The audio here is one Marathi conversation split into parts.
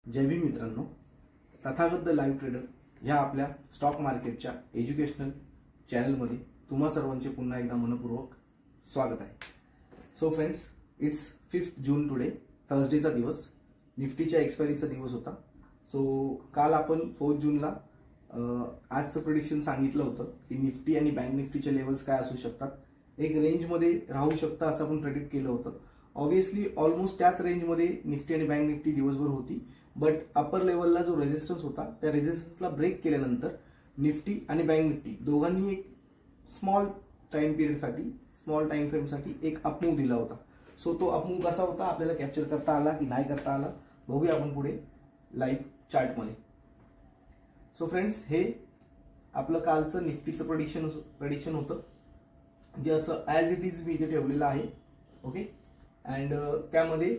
जय भीम मित्रांनो, तथागत द लाईव्ह ट्रेडर ह्या आपल्या स्टॉक मार्केटच्या एज्युकेशनल चॅनलमध्ये तुम्हा सर्वांचे पुन्हा एकदा मनपूर्वक स्वागत आहे. So friends, it's 5 June today, थर्सडेचा दिवस, निफ्टीच्या एक्सपायरीचा दिवस होता. सो काल आपण 4 जूनला आजचं प्रेडिक्शन सांगितलं होतं की निफ्टी आणि बँक निफ्टीचे लेवल्स काय असू शकतात, एक रेंजमध्ये राहू शकतं असं आपण प्रेडिक्ट केलं होतं. ऑब्विसली ऑलमोस्ट त्याच रेंजमध्ये निफ्टी आणि बँक निफ्टी दिवसभर होती, बट अपर लेवलला जो रेजिस्टन्स होता त्या रेजिस्टन्सला ब्रेक केल्यानंतर निफ्टी आणि बँक निफ्टी दोघांनी एक स्मॉल टाइम पिरियडसाठी, स्मॉल टाइम फ्रेमसाठी एक अपमूव दिला होता. सो तो अपमूव कसा होता, आपल्याला कॅप्चर करता आला की नाही करता आला, बघूया आपण पुढे लाईव्ह चार्टमध्ये. सो फ्रेंड्स, हे आपलं कालचं निफ्टीचं प्रेडिक्शन होतं, जे असं ॲज इट इज मी इथे ठेवलेलं आहे. ओके, अँड त्यामध्ये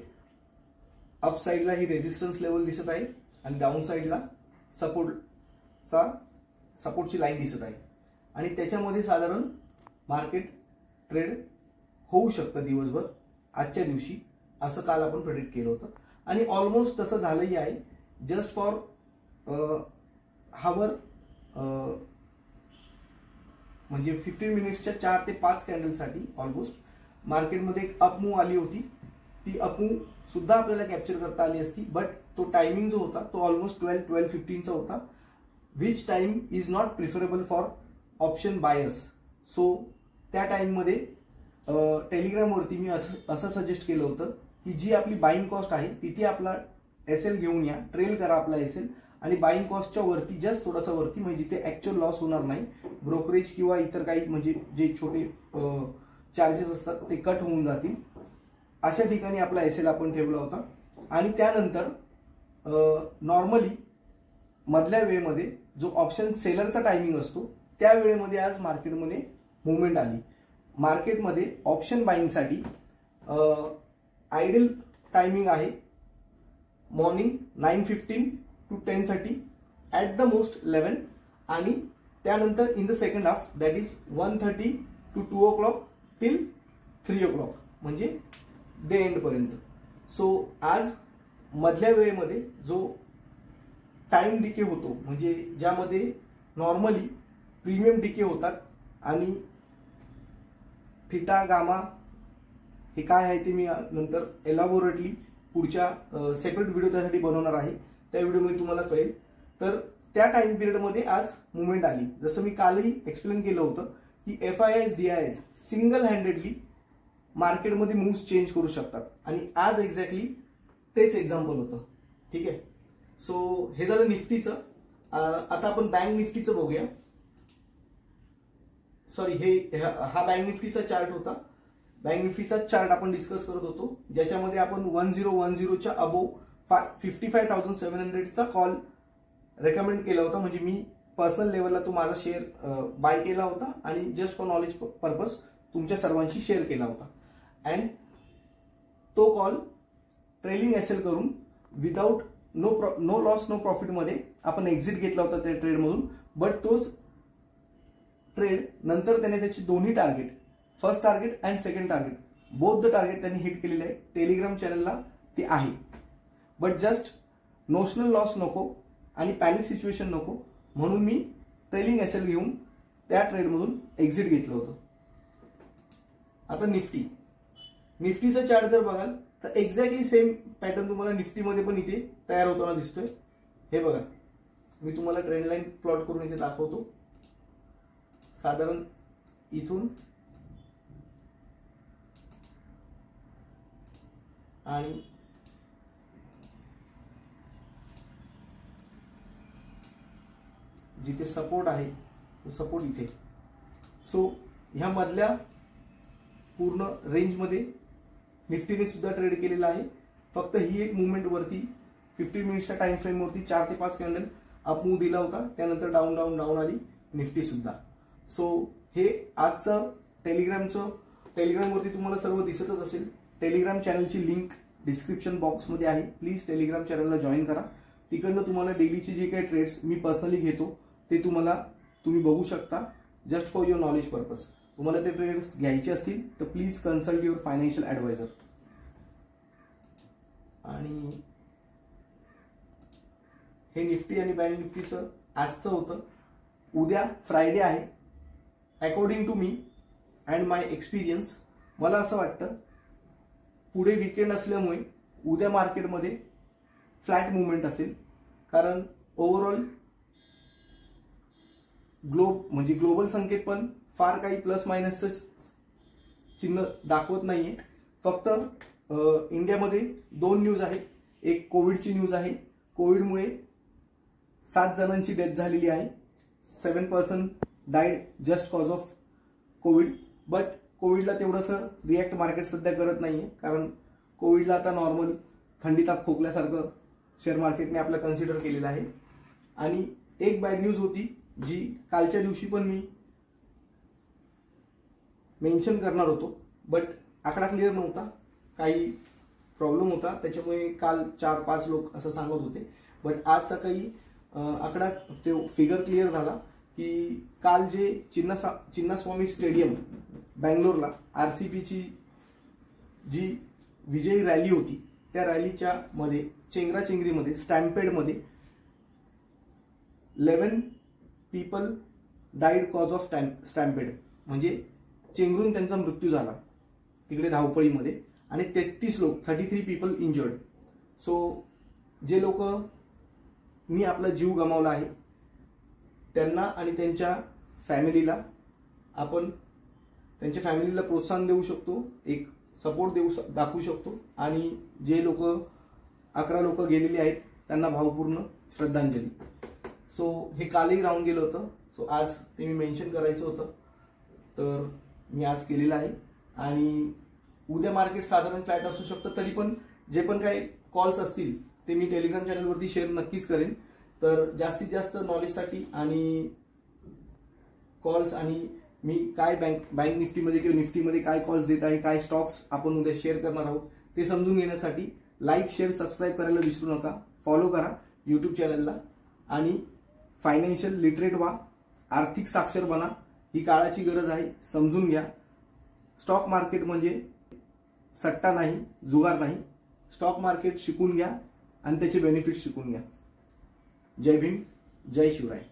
अप साइडला ही रेजिस्टन्स लेवल दिसत आहे आणि डाऊन साइडला सपोर्टची लाईन दिसत आहे आणि त्याच्यामध्ये साधारण मार्केट ट्रेड होऊ शकतं दिवसभर आजच्या दिवशी, असं काल आपण प्रेडिक्ट केलं होतं आणि ऑलमोस्ट तसं झालंही आहे. जस्ट फॉर हावर म्हणजे 15 मिनिट्सच्या 4 ते 5 कॅन्डलसाठी ऑलमोस्ट मार्केटमध्ये एक अपमूव आली होती. ती अपमूव सुद्धा आपल्याला कॅप्चर करता आली असती, बट तो टायमिंग जो होता तो ऑलमोस्ट 12:15चा होता, which time is not preferable for option buyers. So त्या टाइममध्ये टेलिग्रामवरती मी असं सजेस्ट केलं होतं की जी आपली बाईंग कॉस्ट आहे तिथे आपला एसएल घेऊन या, ट्रेल करा आपला एसएल आणि बाईंग कॉस्टच्या वरती जस्ट थोडासा वरती, म्हणजे जिथे ऍक्च्युअल लॉस होणार नाही, ब्रोकरेज किंवा इतर काही म्हणजे जे छोटे चार्जेस असतात ते कट होऊन जातील, अशा ठिकाणी आपला एसएल आपण ठेवला होता. आणि त्यानंतर नॉर्मली मधल्या वेळेमध्ये जो ऑप्शन सेलरचा टायमिंग असतो त्या वेळेमध्ये आज मार्केटमध्ये मुवमेंट आली. मार्केटमध्ये ऑप्शन बाईंगसाठी आयडियल टायमिंग आहे morning 9:15 to 10:30, at the most 11, आणि त्यानंतर in the second half that is 1:30 to 2 o'clock till 3 o'clock, म्हणजे डे एंड पर्यंत. सो आज मधल्या वेळेमध्ये जो टाइम डिके होतो, म्हणजे ज्यामध्ये नॉर्मली प्रीमियम डिके होतात आणि थिटा गामा हे काय आहे ते मी नंतर एलॅबोरेटली पुढच्या सेपरेट व्हिडिओ त्यासाठी बनवणार आहे, त्या व्हिडिओमध्ये तुम्हाला कळेल. तर त्या टाइम पिरियडमध्ये आज मुवमेंट आली. जसं मी कालही एक्सप्लेन केलं होतं की FIIs DIIs सिंगल हँडेडली मार्केटमध्ये मूव्स चेंज करू शकतात आणि आज एक्झॅक्टली तेच एक्झाम्पल होतं. ठीक आहे, सो हे झालं निफ्टीचं. आता आपण बँक निफ्टीचं बघूया. सॉरी, हा बँक निफ्टीचा चार्ट होता. बँक निफ्टीचा चार्ट आपण डिस्कस करत होतो, ज्याच्यामध्ये आपण 1010च्या अबोव 55,700चा कॉल रेकमेंड केला होता. म्हणजे मी पर्सनल लेवलला तो माझा शेअर बाय केला होता आणि जस्ट फॉर नॉलेज पर्पज तुमच्या सर्वांशी शेअर केला होता. अँड तो कॉल ट्रेलिंग एसएल करून without no loss no profit मध्ये आपण एक्झिट घेतला होता त्या ट्रेडमधून. बट तोच ट्रेड नंतर त्याने त्याची दोन्ही target, first target and second target, both the target त्यांनी हिट केलेले आहे. टेलिग्राम चॅनलला ते आहे. बट जस्ट नोशनल लॉस नको आणि पॅनिक सिच्युएशन नको म्हणून मी ट्रेलिंग एसएल घेऊन त्या ट्रेडमधून एक्झिट घेतलं होतं. आता निफ्टीचा चार्ट जर बघाल तर एक्झॅक्टली सेम पॅटर्न तुम्हाला निफ्टीमध्ये पण इथे तयार होताना दिसतोय. हे बघा, मी तुम्हाला ट्रेंड लाईन प्लॉट करून इथे दाखवतो. साधारण इथून आणि जिथे सपोर्ट आहे तो सपोर्ट इथे. सो ह्या मधल्या पूर्ण रेंजमध्ये निफ्टीने सुद्धा ट्रेड केलेला आहे. फक्त ही एक मुवमेंट वरती 15 मिनिट्सच्या टाइम फ्रेमवरती 4 ते 5 कॅन्डल अपमूव दिला होता, त्यानंतर डाऊन डाऊन डाऊन आली निफ्टी सुद्धा. सो हे आजचं टेलिग्रामवरती तुम्हाला सर्व दिसतच असेल. टेलिग्राम चॅनलची लिंक डिस्क्रिप्शन बॉक्समध्ये आहे. प्लीज टेलिग्राम चॅनलला जॉईन करा. तिकडनं तुम्हाला डेलीचे जे काही ट्रेड्स मी पर्सनली घेतो ते तुम्ही बघू शकता, just for your knowledge purpose. तुम्हाला ते ट्रेड्स घ्यायचे असतील तर please consult your financial advisor. आणि हे निफ्टी आणि बँक निफ्टीचं आजचं होतं. उद्या फ्रायडे आहे. According to me and my experience मला असं वाटतं पुढे वीकेंड असल्यामुळे उद्या मार्केटमध्ये फ्लॅट मुवमेंट असेल, कारण ओव्हरऑल ग्लोबल संकेत पण फार काही प्लस मायनसचं चिन्ह दाखवत नाहीये. फक्त इंडियामध्ये 2 न्यूज आहेत. एक कोविडची न्यूज आहे. कोविडमुळे 7 जणांची डेथ झालेली आहे. 7% died just cause of Covid. But कोविडला तेवढंसं रिॲक्ट मार्केट सध्या करत नाहीये, कारण कोविडला आता नॉर्मल थंडी ताप खोकल्यासारखं शेअर मार्केटने आपलं कन्सिडर केलेलं आहे. आणि एक बॅड न्यूज होती जी कालच्या दिवशी पण मी मेन्शन करणार होतो, बट आकडा क्लिअर नव्हता, काही प्रॉब्लेम होता, त्याच्यामुळे काल 4-5 लोक असं सांगत होते. बट आज सकाळी आकडा ते फिगर क्लिअर झाला की काल जे चिन्नास्वामी स्टेडियम बँगलोरला RCBची जी विजयी रॅली होती त्या रॅलीच्या मध्ये चेंगराचेंगरीमध्ये स्टॅम्पेडमध्ये 11 पीपल डाईड कॉज ऑफ स्टॅम्पेड, म्हणजे चेंगरून त्यांचा मृत्यू झाला तिकडे धावपळीमध्ये, आणि 33 पीपल इंजर्ड. सो जे लोक मी आपला जीव गमावला आहे त्यांना आणि त्यांच्या फॅमिलीला आपण त्यांच्या फॅमिलीला प्रोत्साहन देऊ शकतो, एक सपोर्ट दाखवू शकतो. आणि जे लोक 11 लोक गेलेली आहेत त्यांना भावपूर्ण श्रद्धांजली. सो हे कालही राहून गेलं होतं. सो आज ते मी मेन्शन करायचं होतं, तर मी आज केलेलं आहे. आणि उद्या मार्केट साधारण फ्लॅट असू शकतं. तरी पण जे पण काही कॉल्स असतील ते मी टेलिग्राम चॅनलवरती शेअर नक्कीच करेन. तर जास्तीत जास्त नॉलेजसाठी आणि कॉल्स आणि मी काय बँक निफ्टीमध्ये किंवा निफ्टीमध्ये काय कॉल्स देत आहे, काय स्टॉक्स आपण उद्या शेअर करणार आहोत ते समजून घेण्यासाठी लाईक, शेअर, सबस्क्राईब करायला विसरू नका. फॉलो करा यूट्यूब चॅनलला आणि फायनान्शियल लिटरेट व्हा, आर्थिक साक्षर बना. ही काळाची गरज आहे, समजून घ्या. स्टॉक मार्केट म्हणजे सट्टा नाही, जुगार नाही. स्टॉक मार्केट शिकून घ्या आणि त्याचे बेनिफिट शिकून घ्या. जय भीम, जय शिवराय.